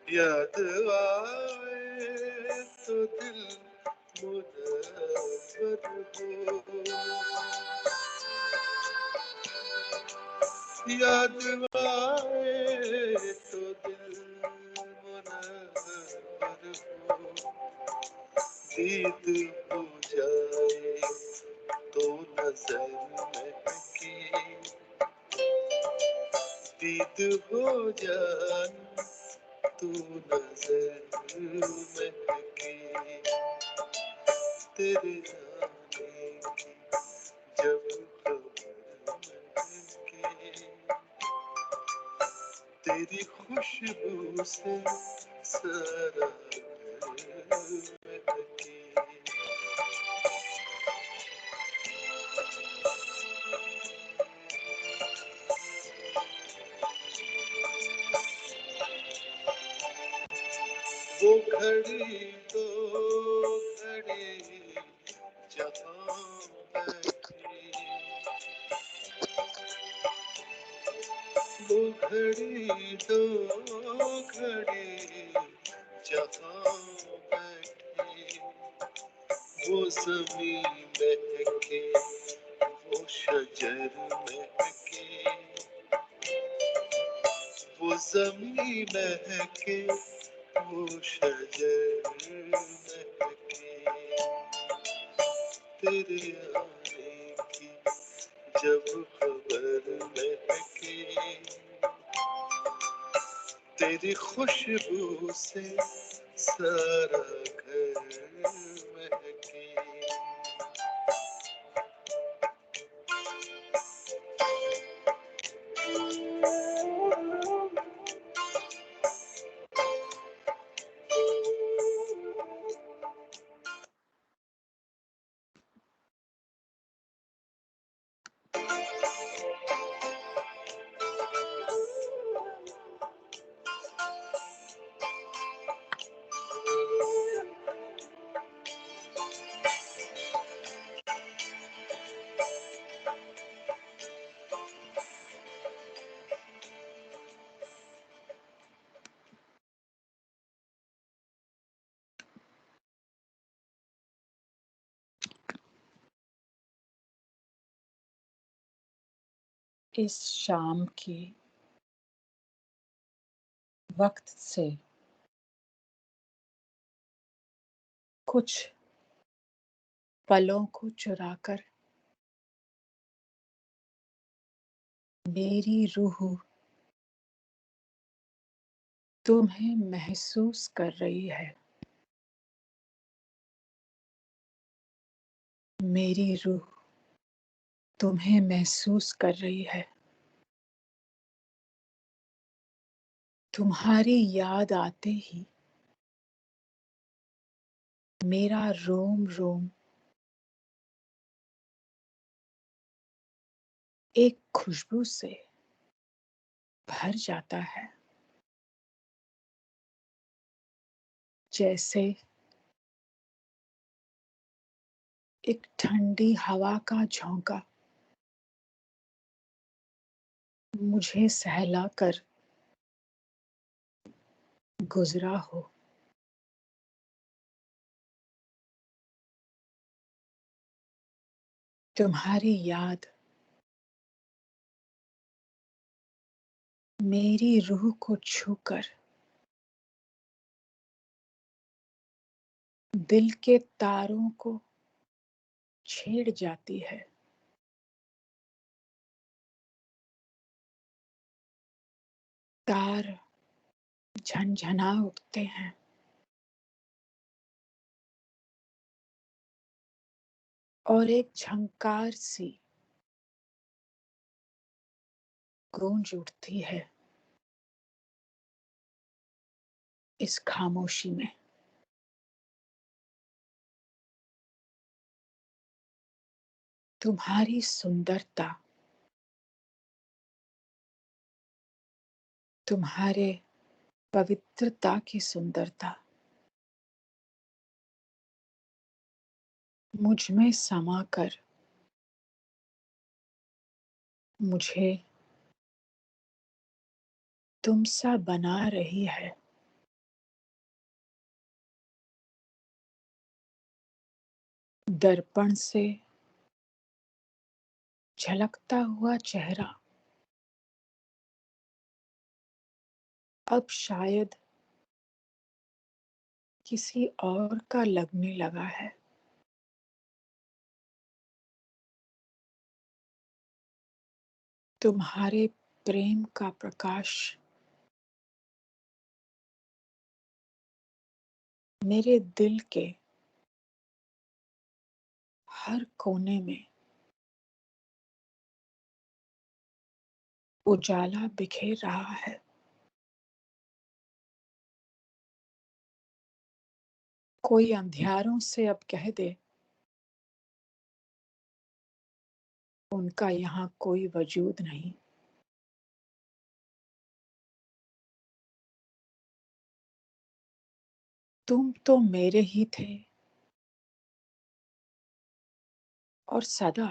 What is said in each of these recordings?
याद आए तो दिल मुनव्वर हो, याद आए तो दिल मुनव्वर हो, दीद हो जाए तो नजर महके, दीद हो जाए तू नजर महके, तेरे आने की जब खबर महके, तेरी खुशबू से सारा घर महके। वो घड़ी दो घड़ी जहाँ बैठी, वो घड़ी दो घड़ी जहाँ बैठी, वो ज़मीं महके वो शजर महके, वो ज़मीं महके वो शजर महके, तेरे आने की जब खबर महके, तेरी खुशबू से सारा घर महके। इस शाम के वक्त से कुछ पलों को चुराकर मेरी रूह तुम्हें महसूस कर रही है। मेरी रूह तुम्हें महसूस कर रही है। तुम्हारी याद आते ही मेरा रोम रोम एक खुशबू से भर जाता है, जैसे एक ठंडी हवा का झोंका मुझे सहलाकर गुजरा हो। तुम्हारी याद मेरी रूह को छूकर दिल के तारों को छेड़ जाती है। तार झनझना उठते हैं और एक झंकार सी गूंज उठती है इस खामोशी में। तुम्हारी सुंदरता, तुम्हारे पवित्रता की सुंदरता मुझ में समाकर मुझे तुम सा बना रही है। दर्पण से झलकता हुआ चेहरा अब शायद किसी और का लगने लगा है। तुम्हारे प्रेम का प्रकाश मेरे दिल के हर कोने में उजाला बिखेर रहा है। कोई अंधियारों से अब कह दे, उनका यहाँ कोई वजूद नहीं। तुम तो मेरे ही थे और सदा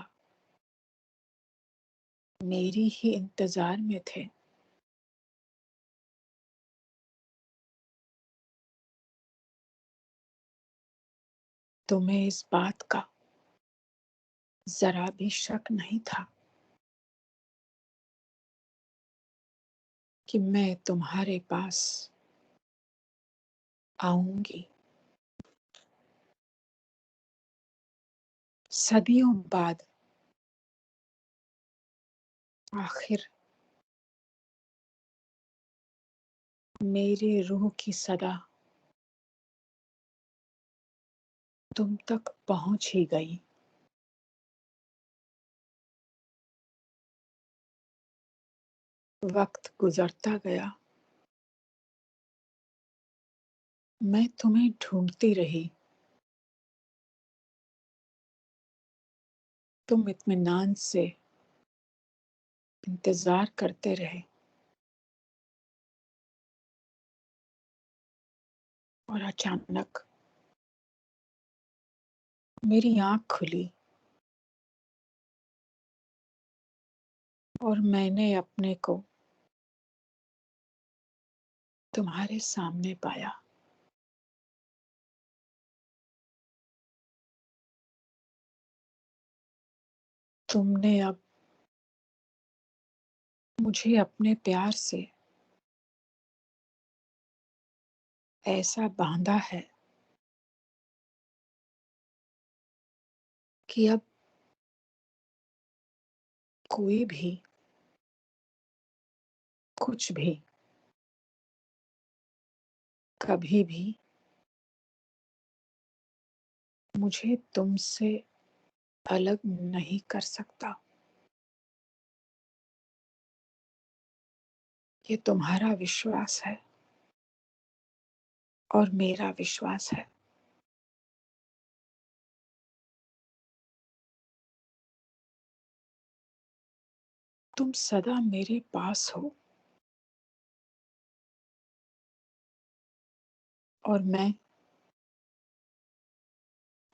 मेरी ही इंतजार में थे। तुम्हें इस बात का जरा भी शक नहीं था कि मैं तुम्हारे पास आऊंगी। सदियों बाद आखिर मेरी रूह की सदा तुम तक पहुंच ही गई। वक्त गुजरता गया, मैं तुम्हें ढूंढती रही। तुम इत्मीनान से इंतजार करते रहे और अचानक मेरी आंख खुली और मैंने अपने को तुम्हारे सामने पाया। तुमने अब मुझे अपने प्यार से ऐसा बांधा है कि अब कोई भी कुछ भी कभी भी मुझे तुमसे अलग नहीं कर सकता। ये तुम्हारा विश्वास है और मेरा विश्वास है। तुम सदा मेरे पास हो और मैं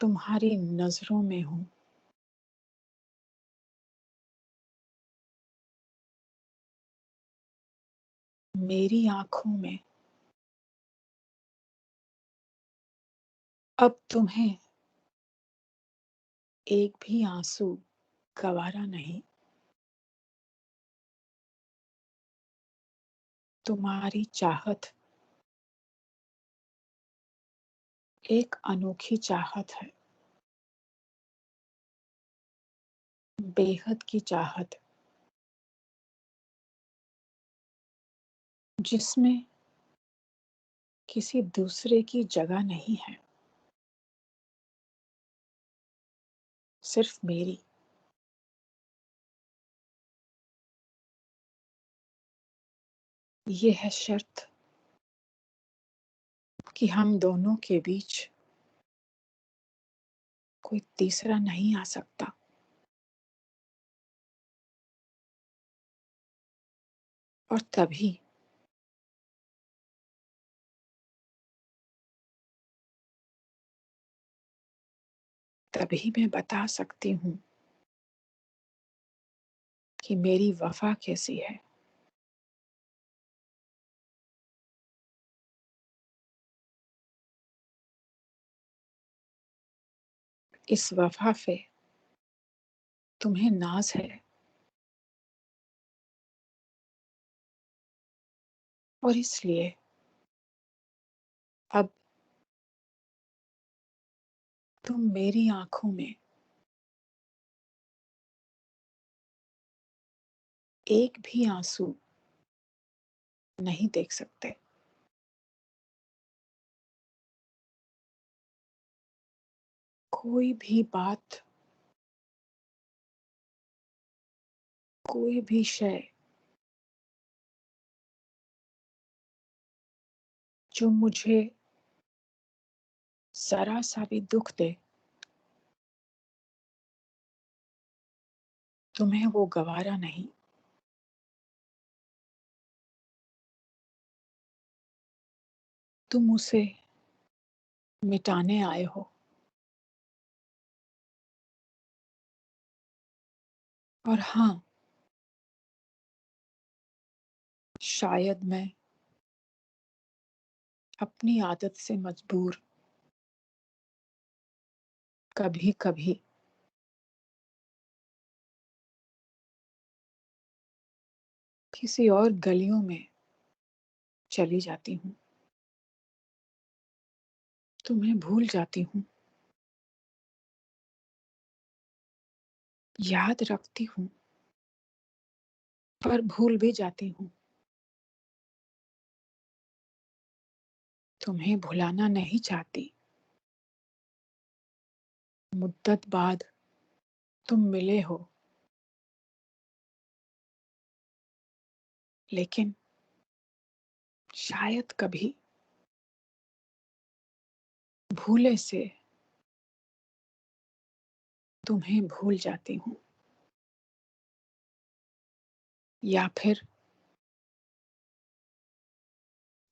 तुम्हारी नजरों में हूं। मेरी आंखों में अब तुम्हें एक भी आंसू गवारा नहीं। तुम्हारी चाहत एक अनोखी चाहत है, बेहद की चाहत, जिसमें किसी दूसरे की जगह नहीं है, सिर्फ मेरी। ये है शर्त कि हम दोनों के बीच कोई तीसरा नहीं आ सकता। और तभी तभी मैं बता सकती हूँ कि मेरी वफा कैसी है। इस वफा पे तुम्हें नाज है और इसलिए अब तुम मेरी आंखों में एक भी आंसू नहीं देख सकते। कोई भी बात, कोई भी शय जो मुझे जरा सा भी दुख दे, तुम्हें वो गवारा नहीं। तुम उसे मिटाने आए हो और हाँ, शायद मैं अपनी आदत से मजबूर कभी कभी किसी और गलियों में चली जाती हूँ, तुम्हें भूल जाती हूँ, याद रखती हूँ पर भूल भी जाती हूँ। तुम्हें भुलाना नहीं चाहती। मुद्दत बाद तुम मिले हो, लेकिन शायद कभी भूले से तुम्हें भूल जाती हूँ, या फिर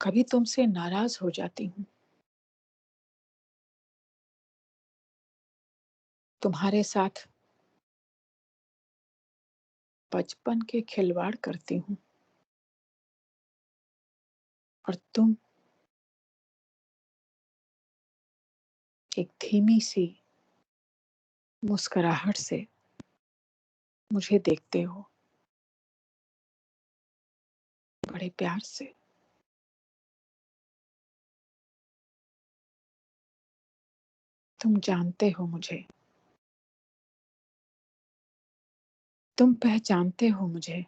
कभी तुमसे नाराज हो जाती हूँ। तुम्हारे साथ बचपन के खिलवाड़ करती हूँ और तुम एक धीमी सी मुस्कुराहट से मुझे देखते हो, बड़े प्यार से। तुम जानते हो मुझे, तुम पहचानते हो मुझे।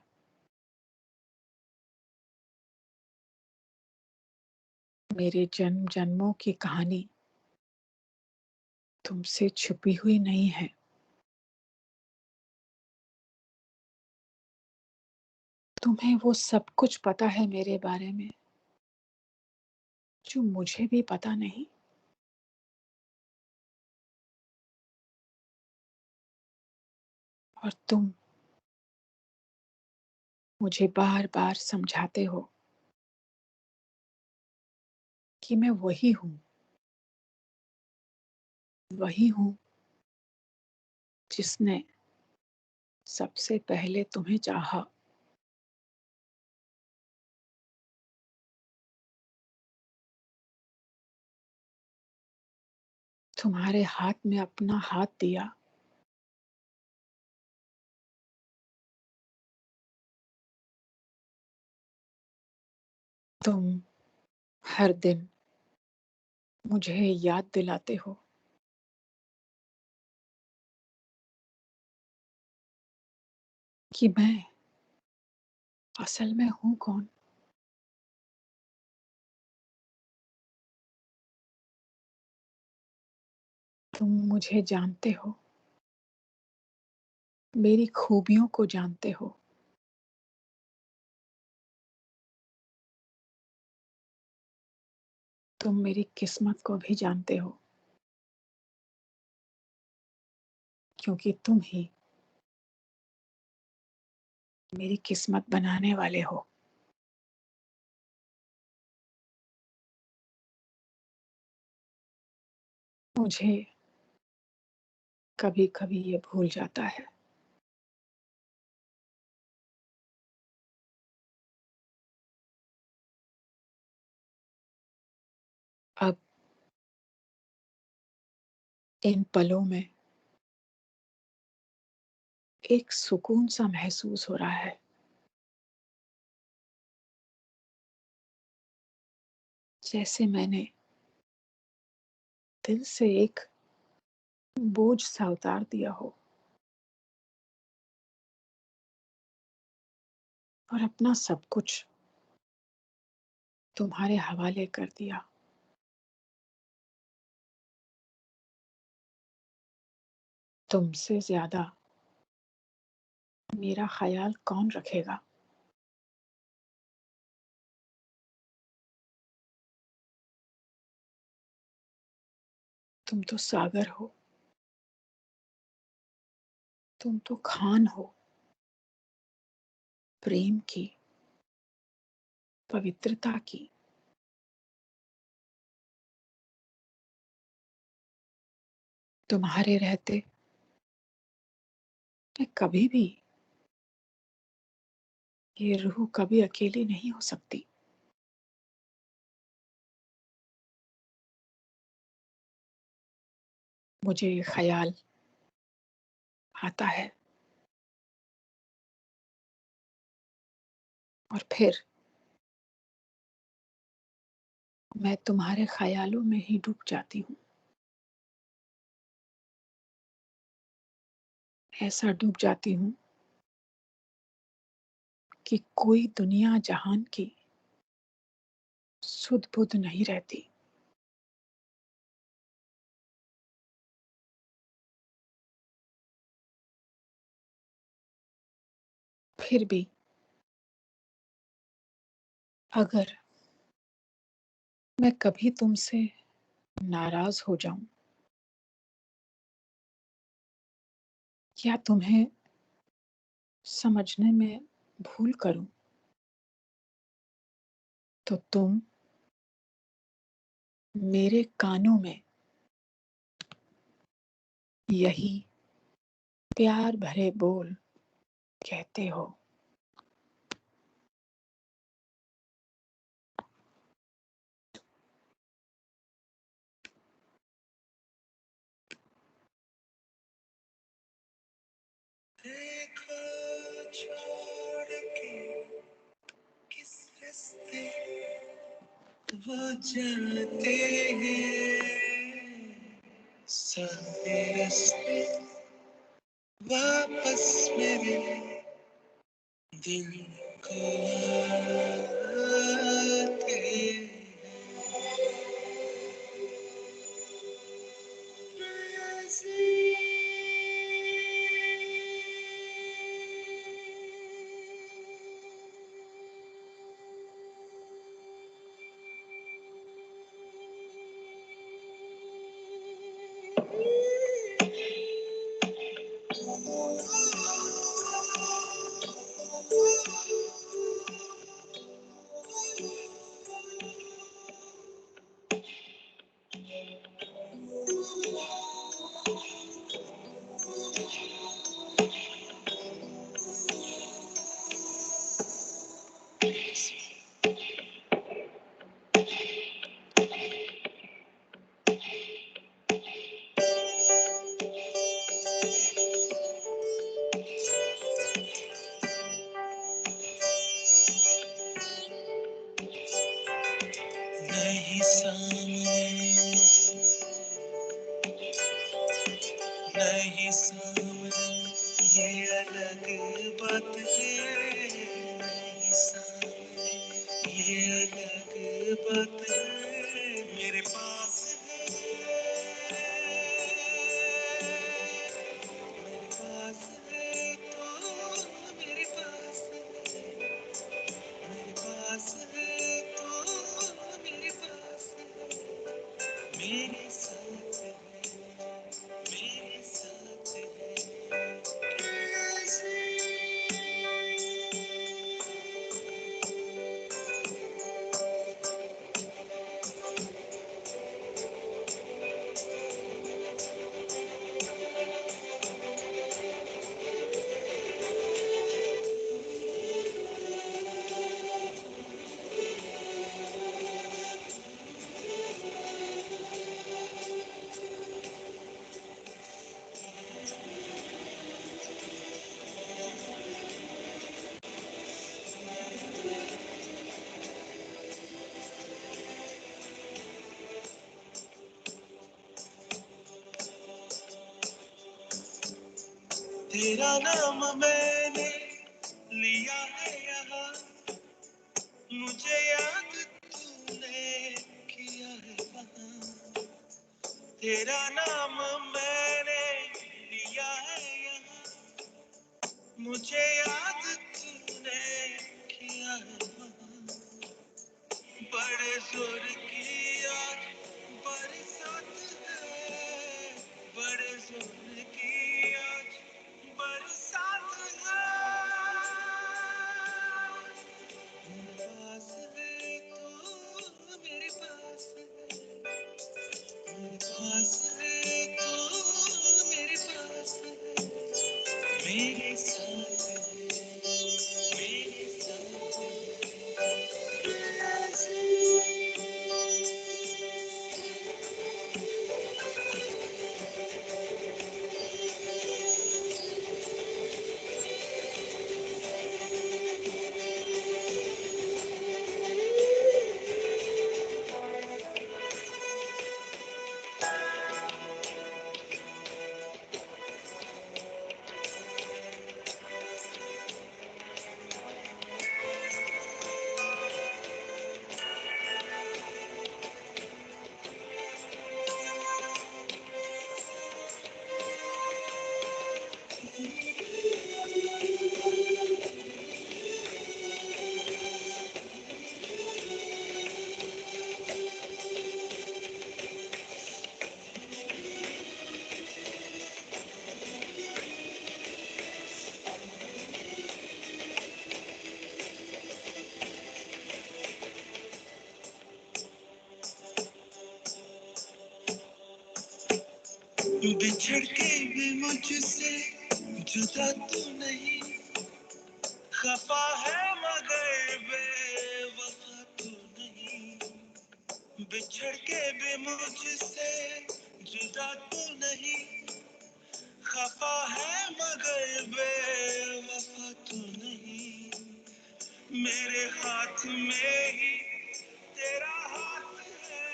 मेरे जन्म जन्मों की कहानी तुमसे छुपी हुई नहीं है। तुम्हें वो सब कुछ पता है मेरे बारे में जो मुझे भी पता नहीं। और तुम मुझे बार बार समझाते हो कि मैं वही हूँ जिसने सबसे पहले तुम्हें चाहा। तुम्हारे हाथ में अपना हाथ दिया, तुम हर दिन मुझे याद दिलाते हो कि मैं असल में हूँ कौन। तुम मुझे जानते हो, मेरी खूबियों को जानते हो, तुम मेरी किस्मत को भी जानते हो, क्योंकि तुम ही मेरी किस्मत बनाने वाले हो। मुझे कभी कभी ये भूल जाता है। अब इन पलों में एक सुकून सा महसूस हो रहा है, जैसे मैंने दिल से एक बोझ सा उतार दिया हो और अपना सब कुछ तुम्हारे हवाले कर दिया। तुमसे ज्यादा मेरा ख्याल कौन रखेगा? तुम तो सागर हो, तुम तो खान हो प्रेम की, पवित्रता की। तुम्हारे रहते मैं कभी भी, ये रूह कभी अकेली नहीं हो सकती। मुझे ये ख्याल आता है और फिर मैं तुम्हारे ख्यालों में ही डूब जाती हूँ। ऐसा डूब जाती हूँ कि कोई दुनिया जहान की सुध बुध नहीं रहती। फिर भी अगर मैं कभी तुमसे नाराज हो जाऊं या तुम्हें समझने में भूल करूं, तो तुम मेरे कानों में यही प्यार भरे बोल कहते हो। देखो छोड़ के किस रास्ते वो जाते हैं, सारे रास्ते वापस मेरे दिल को आते नहीं सामने नहीं सामने ये अलग बात है, नहीं सामने ये अलग बात है, मेरे पास है, मेरे पास है तो मेरे पास है, मेरे पास है तो मेरे पास है, मेरे साथ है, मेरे साथ तेरा नाम मैंने लिया है यहाँ, मुझे याद तूने किया है वहाँ। तेरा नाम मैंने लिया है यहाँ, मुझे याद तूने किया है वहाँ। बड़े जोर की आज बरसात है, बड़े जोर की आज बरसात है। मेरे पास है तो मेरे पास है, मेरे पास है तो मेरे पास है, मेरे साथ है, मेरे साथ बिछड़ के भी मुझसे जुदा तो नहीं, खफा है मगर बेवफा तो नहीं। बिछड़ के भी मुझसे जुदा तो नहीं, खफा है मगर बेवफा तो नहीं। मेरे हाथ में ही तेरा हाथ है,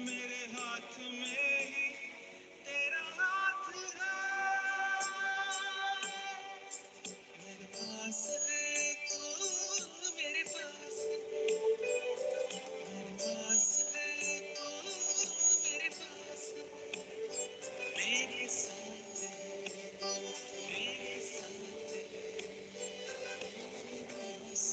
मेरे हाथ में ही तेरा हाथ है। मेरे पास है तो मेरे पास है, मेरे पास है तो मेरे पास है, मेरे साथ है, मेरे साथ है, मेरे पास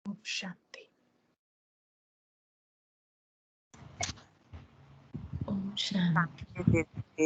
ओम शांति। ओम शांति।